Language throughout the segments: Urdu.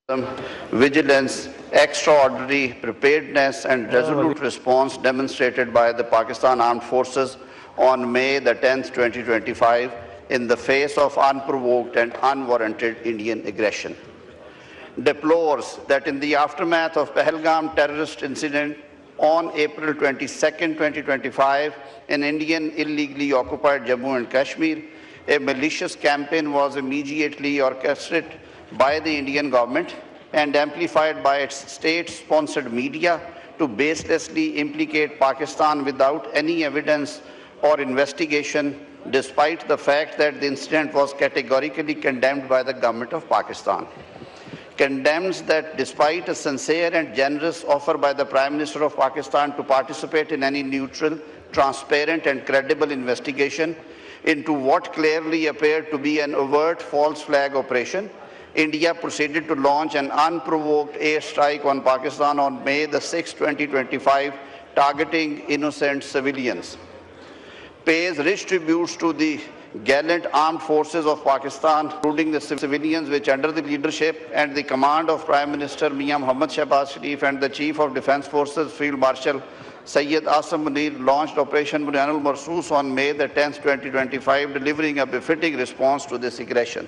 vigilance, extraordinary preparedness and resolute response demonstrated by the Pakistan Armed Forces on May the 10th, 2025 in the face of unprovoked and unwarranted Indian aggression. Deplores that in the aftermath of Pahalgam terrorist incident on April 22nd, 2025 in Indian illegally occupied Jammu and Kashmir, a malicious campaign was immediately orchestrated by the Indian government and amplified by its state-sponsored media to baselessly implicate Pakistan without any evidence or investigation, despite the fact that the incident was categorically condemned by the government of Pakistan. Condemns that despite a sincere and generous offer by the Prime Minister of Pakistan to participate in any neutral, transparent and credible investigation into what clearly appeared to be an overt false flag operation, India proceeded to launch an unprovoked airstrike on Pakistan on May the 6th, 2025, targeting innocent civilians. Pays rich tributes to the gallant armed forces of Pakistan, including the civilians which under the leadership and the command of Prime Minister Mian Mohammad Shehbaz Sharif and the Chief of Defence Forces Field Marshal Syed Asim Munir launched Operation Bunyanul Marsoos on May the 10th, 2025, delivering a befitting response to this aggression.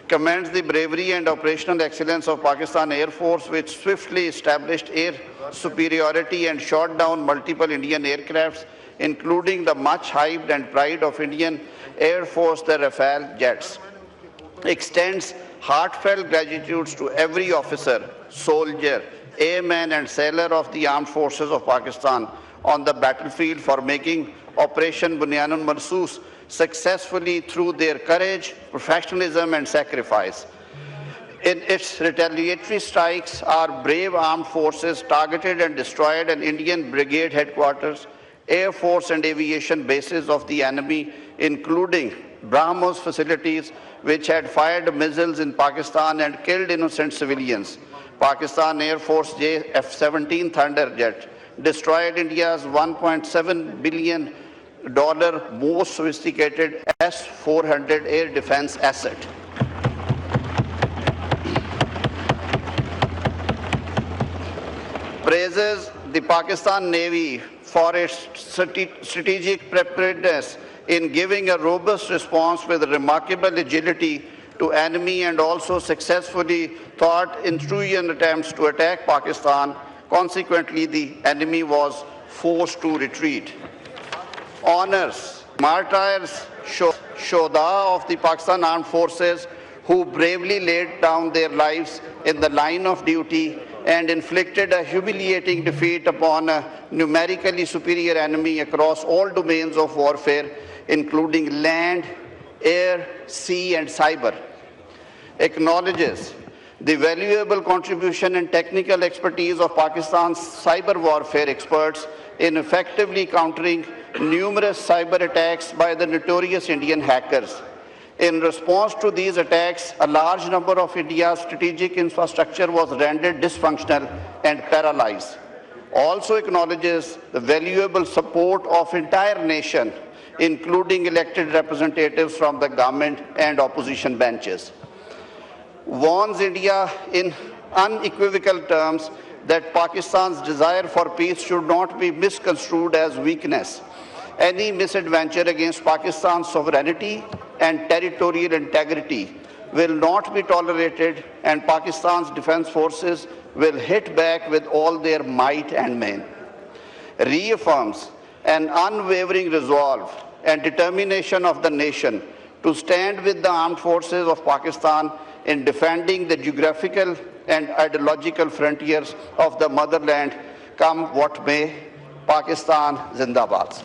Commends the bravery and operational excellence of Pakistan Air Force, which swiftly established air superiority and shot down multiple Indian aircrafts, including the much-hyped and pride of Indian Air Force, the Rafale jets. Extends heartfelt gratitude to every officer, soldier, airman and sailor of the Armed Forces of Pakistan on the battlefield for making Operation Bunyanul Marsoos successfully through their courage, professionalism and sacrifice. In its retaliatory strikes, our brave armed forces targeted and destroyed an Indian brigade headquarters, air force and aviation bases of the enemy, including BrahMos facilities, which had fired missiles in Pakistan and killed innocent civilians. Pakistan Air Force F-17 Thunderjet destroyed India's $1.7 billion most sophisticated S-400 air defense asset. Praises the Pakistan Navy for its strategic preparedness in giving a robust response with remarkable agility to enemy and also successfully thwart intrusion attempts to attack Pakistan. Consequently, the enemy was forced to retreat. Honors martyrs Shoda of the Pakistan Armed Forces who bravely laid down their lives in the line of duty and inflicted a humiliating defeat upon a numerically superior enemy across all domains of warfare, including land, air, sea and cyber. Acknowledges the valuable contribution and technical expertise of Pakistan's cyber warfare experts in effectively countering numerous cyber attacks by the notorious Indian hackers. In response to these attacks, a large number of India's strategic infrastructure was rendered dysfunctional and paralyzed. Also acknowledges the valuable support of entire nation, including elected representatives from the government and opposition benches. Warns India in unequivocal terms that Pakistan's desire for peace should not be misconstrued as weakness. Any misadventure against Pakistan's sovereignty and territorial integrity will not be tolerated, and Pakistan's defense forces will hit back with all their might and main. Reaffirms an unwavering resolve and determination of the nation to stand with the armed forces of Pakistan in defending the geographical and ideological frontiers of the motherland, come what may. Pakistan Zindabad.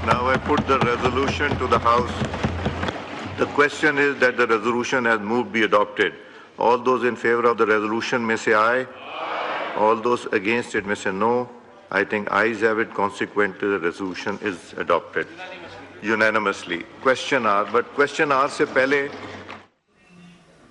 Now I put the resolution to the House. The question is that the resolution has moved be adopted. All those in favor of the resolution may say aye. Aye. All those against it may say no. I think ayes have it. Consequently, the resolution is adopted unanimously. Question R, but question R se pehle.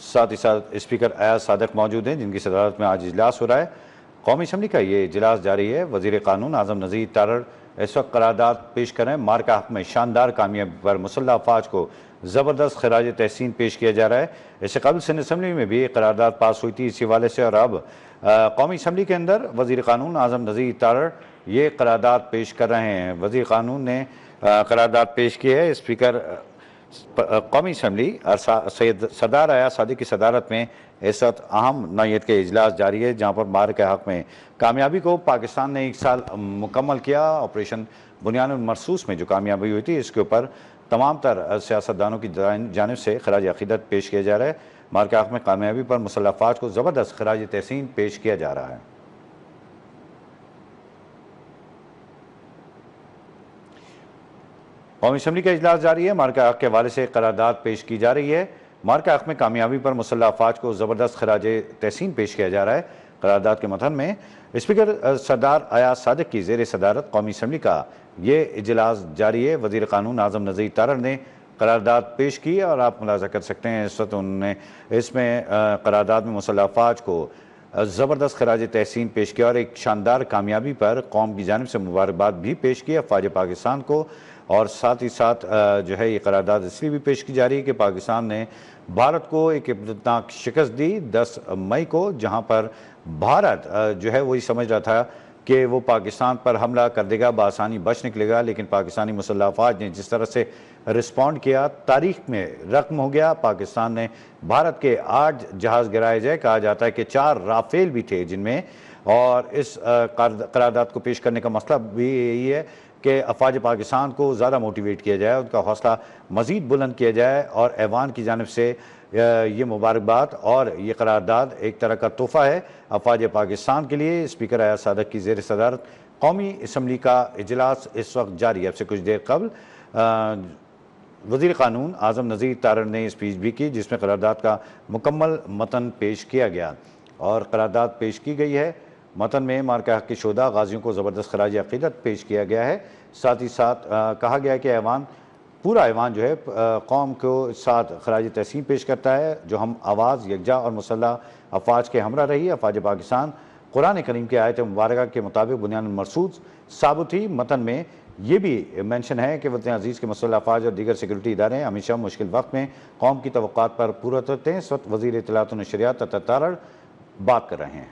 ساتھ ہی ساتھ اسپیکر ایاز صادق موجود ہیں جن کی صدارت میں آج اجلاس ہو رہا ہے۔ قومی اسمبلی کا یہ اجلاس جاری ہے۔ وزیر قانون اعظم نذیر تارڑ اس وقت قرارداد پیش کریں۔ مارکا حق میں شاندار کامیابی پر مسلح افواج کو زبردست خراج تحسین پیش کیا جا رہا ہے۔ اس سے قبل سندھ اسمبلی میں بھی قرارداد پاس ہوئی تھی اسی حوالے سے، اور اب قومی اسمبلی کے اندر وزیر قانون اعظم نذیر تارڑ یہ قرارداد پیش کر رہے ہیں۔ وزیر قانون نے قرارداد پیش کی ہے۔ اسپیکر قومی اسمبلی سید سردار ایاز صادق کی صدارت میں اس وقت اہم نوعیت کے اجلاس جاری ہے، جہاں پر مارکا حق میں کامیابی کو پاکستان نے 1 سال مکمل کیا۔ آپریشن بنیان المرصوص میں جو کامیابی ہوئی تھی، اس کے اوپر تمام تر سیاستدانوں کی جانب سے خراج عقیدت پیش کیا جا رہا ہے۔ مارکا حق میں کامیابی پر مسلح افواج کو زبردست خراج تحسین پیش کیا جا رہا ہے۔ قومی اسمبلی کا اجلاس جاری ہے۔ مارکا حق کے حوالے سے قرارداد پیش کی جا رہی ہے۔ مارکا حق میں کامیابی پر مسلح افواج کو زبردست خراج تحسین پیش کیا جا رہا ہے۔ قرارداد کے متن میں اسپیکر سردار ایاز صادق کی زیر صدارت قومی اسمبلی کا یہ اجلاس جاری ہے۔ وزیر قانون اعظم نذیر تارڑ نے قرارداد پیش کی اور آپ ملاحظہ کر سکتے ہیں اس وقت انہوں نے اس میں قرارداد میں مسلح افواج کو زبردست خراج تحسین پیش کیا اور ایک شاندار کامیابی پر قوم کی جانب سے مبارکباد بھی پیش کی افواج پاکستان کو، اور ساتھ ہی ساتھ جو ہے یہ قرارداد اس لیے بھی پیش کی جا رہی ہے کہ پاکستان نے بھارت کو ایک عبرتناک شکست دی 10 مئی کو، جہاں پر بھارت جو ہے وہی سمجھ رہا تھا کہ وہ پاکستان پر حملہ کر دے گا، بآسانی بچ نکلے گا، لیکن پاکستانی مسلح افواج نے جس طرح سے رسپونڈ کیا تاریخ میں رقم ہو گیا۔ پاکستان نے بھارت کے 8 جہاز گرائے جائے، کہا جاتا ہے کہ 4 رافیل بھی تھے جن میں، اور اس قرارداد کو پیش کرنے کا مسئلہ بھی یہی ہے کہ افواج پاکستان کو زیادہ موٹیویٹ کیا جائے، ان کا حوصلہ مزید بلند کیا جائے، اور ایوان کی جانب سے یہ مبارکباد اور یہ قرارداد ایک طرح کا تحفہ ہے افواج پاکستان کے لیے۔ اسپیکر ایاز صادق کی زیر صدارت قومی اسمبلی کا اجلاس اس وقت جاری ہے۔ اب سے کچھ دیر قبل وزیر قانون اعظم نذیر تارڑ نے اسپیچ بھی کی جس میں قرارداد کا مکمل متن پیش کیا گیا، اور قرارداد پیش کی گئی ہے۔ متن میں مارکا حق کے شہداء غازیوں کو زبردست خراج عقیدت پیش کیا گیا ہے۔ ساتھ ہی ساتھ کہا گیا ہے کہ پورا ایوان جو ہے قوم کو ساتھ خراج تحسین پیش کرتا ہے، جو ہم آواز یکجا اور مسلح افواج کے ہمراہ رہی ہے۔ افواج پاکستان قرآن کریم کے آیت مبارکہ کے مطابق بنیان المرصوص ثابت ہوئی۔ متن میں یہ بھی مینشن ہے کہ وطن عزیز کے مسلح افواج اور دیگر سیکورٹی ادارے ہمیشہ مشکل وقت میں قوم کی توقعات پر پورا اترتے ہیں۔ اس وقت وزیر اطلاعات و نشریات عطا تارڑ بات کر رہے ہیں۔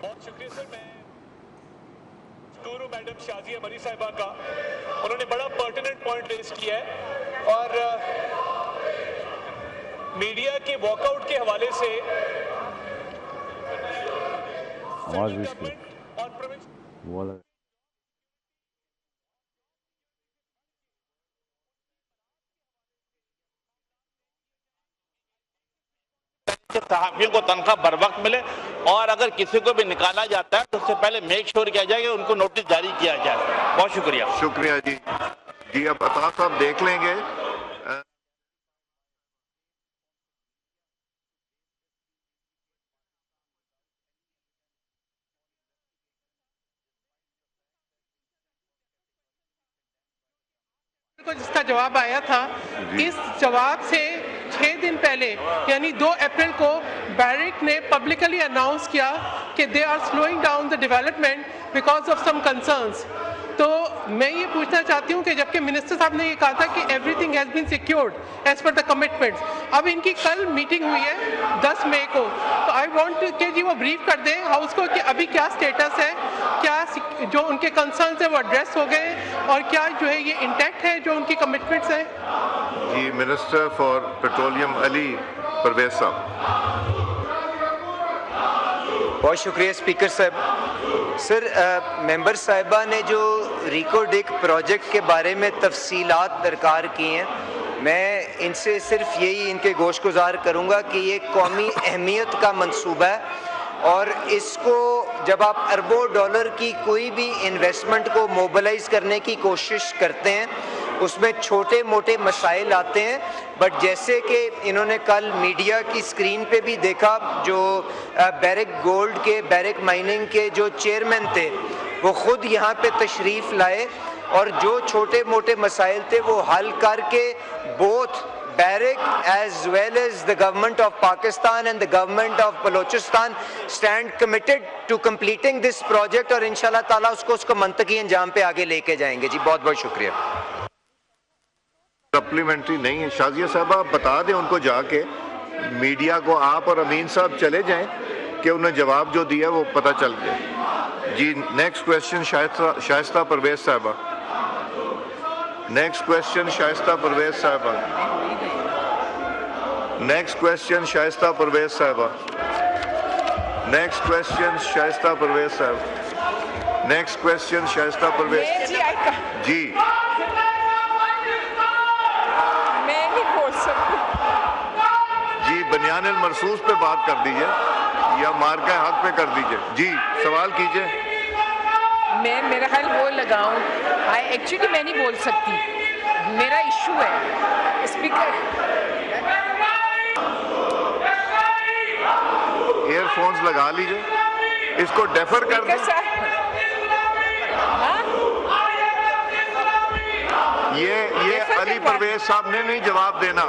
بہت شکریہ سر، میں میڈم شازیہ مری صاحبہ کا، انہوں نے بڑا پرٹیننٹ پوائنٹ ریز کیا ہے، اور میڈیا کے واک آؤٹ کے حوالے سے آواز بھی اس کی صحافیوں کو تنخواہ بر وقت ملے، اور اگر کسی کو بھی نکالا جاتا ہے تو اس سے پہلے میک شور کیا جائے کہ ان کو نوٹس جاری کیا جائے۔ بہت شکریہ۔ شکریہ جی۔ جی اب عطا صاحب دیکھ لیں گے۔ جس کا جواب آیا تھا، اس جواب سے 6 دن پہلے یعنی 2 اپریل کو بیرک نے پبلکلی اناؤنس کیا کہ they are slowing down the development because of some concerns. تو میں یہ پوچھنا چاہتی ہوں کہ جبکہ منسٹر صاحب نے یہ کہا تھا کہ every thing has been secured as per the commitments, اب ان کی کل میٹنگ ہوئی ہے 10 مئی کو، تو آئی وانٹ کہ جی وہ بریف کر دیں ہاؤس کو کہ ابھی کیا سٹیٹس ہے، کیا جو ان کے کنسرنس ہیں وہ ایڈریس ہو گئے، اور کیا جو ہے یہ انٹیکٹ ہے جو ان کی کمٹمنٹس ہیں۔ جی منسٹر فار پیٹرولیم علی پرویز صاحب۔ بہت شکریہ اسپیکر صاحب۔ سر ممبر صاحبہ نے جو ریکو ڈک پروجیکٹ کے بارے میں تفصیلات درکار کی ہیں. میں ان سے صرف یہی ان کے گوش گزار کروں گا کہ یہ قومی اہمیت کا منصوبہ ہے اور اس کو جب آپ اربوں ڈالر کی کوئی بھی انویسٹمنٹ کو موبلائز کرنے کی کوشش کرتے ہیں اس میں چھوٹے موٹے مسائل آتے ہیں, بٹ جیسے کہ انہوں نے کل میڈیا کی سکرین پہ بھی دیکھا, جو بیرک گولڈ کے بیرک مائننگ کے جو چیئرمین تھے وہ خود یہاں پہ تشریف لائے اور جو چھوٹے موٹے مسائل تھے وہ حل کر کے both Barrick as well as the government of Pakistan and the government of Balochistan stand committed to completing this project اور انشاءاللہ تعالیٰ اس کو منطقی انجام پہ آگے لے کے جائیں گے. جی بہت بہت شکریہ. سپلیمنٹری نہیں ہے. شازیہ صاحبہ آپ بتا دیں ان کو جا کے, میڈیا کو آپ اور امین صاحب چلے جائیں کہ انہیں جواب جو دیا وہ پتہ چل گیا. جی نیکسٹ کویسچن شائستہ پرویز صاحبہ. نیکسٹ کویسچن شائستہ پرویز صاحبہ. نیکسٹ کویسچن شائستہ پرویز صاحبہ. نیکسٹ کویسچن شائستہ پرویز صاحب. نیکسٹ کویسچن شائستہ پرویز. جی میں نہیں بول سکتی. جی بنیان المرصوص پہ بات کر دیجئے یا مارکہ حق پہ کر دیجئے. جی سوال کیجئے. میں میرا حل وہ لگاؤں, ایکچولی میں نہیں بول سکتی, میرا ایشو ہے. اسپیکر ایئر فونز لگا لیجئے, اس کو ڈیفر کر دیں. یہ علی پرویز صاحب نے نہیں جواب دینا,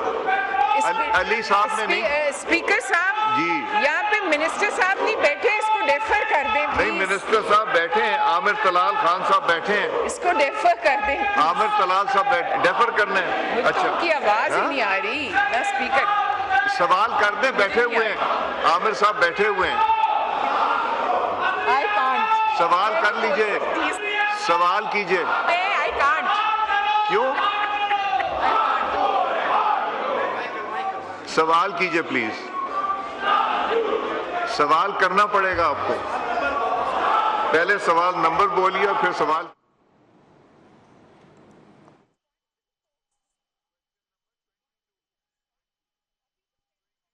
علی صاحب نے نہیں. اسپیکر صاحب جی یہاں پہ منسٹر صاحب نہیں بیٹھے, اس کو ڈیفر کر دیں. نہیں منسٹر صاحب بیٹھے ہیں, عامر طلال خان صاحب بیٹھے ہیں, اس کو ڈیفر کر دیں. عامر طلال صاحب بیٹھے, ڈیفر کرنا ہے. اچھا ان کی آواز ہی نہیں آ رہی نا اسپیکر. سوال کر دیں, بیٹھے ہوئے ہیں عامر صاحب, بیٹھے ہوئے ہیں. سوال کر لیجئے, سوال کیجئے. کیوں سوال کیجئے پلیز. سوال کرنا پڑے گا آپ کو. پہلے سوال نمبر بولیے پھر سوال.